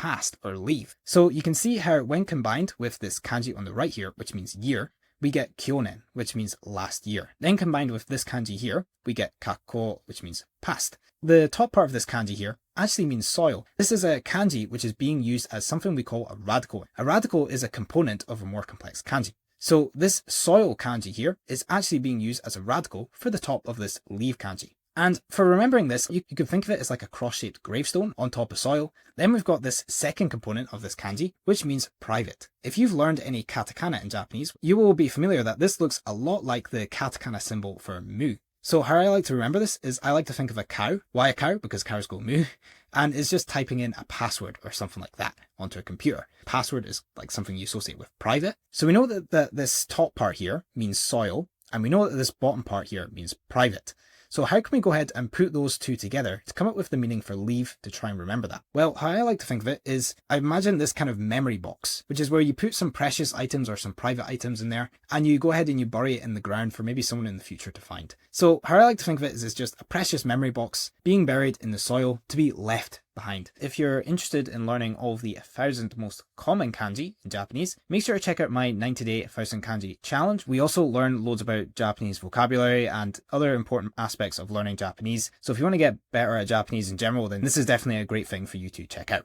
past or leave. So you can see how when combined with this kanji on the right here, which means year, we get kyonen, which means last year. Then combined with this kanji here, we get kakko, which means past. The top part of this kanji here actually means soil. This is a kanji which is being used as something we call a radical. A radical is a component of a more complex kanji. So this soil kanji here is actually being used as a radical for the top of this leave kanji. And for remembering this, you could think of it as like a cross-shaped gravestone on top of soil. Then we've got this second component of this kanji, which means private. If you've learned any katakana in Japanese, you will be familiar that this looks a lot like the katakana symbol for mu. So how I like to remember this is I like to think of a cow. Why a cow? Because cows go moo. And it's just typing in a password or something like that onto a computer. Password is like something you associate with private. So we know that this top part here means soil, and we know that this bottom part here means private. So how can we go ahead and put those two together to come up with the meaning for leave to try and remember that? Well, how I like to think of it is I imagine this kind of memory box, which is where you put some precious items or some private items in there, and you go ahead and you bury it in the ground for maybe someone in the future to find. So how I like to think of it is it's just a precious memory box being buried in the soil to be left behind. If you're interested in learning all of the 1,000 most common kanji in Japanese, make sure to check out my 90-day 1,000 kanji challenge. We also learn loads about Japanese vocabulary and other important aspects of learning Japanese. So if you want to get better at Japanese in general, then this is definitely a great thing for you to check out.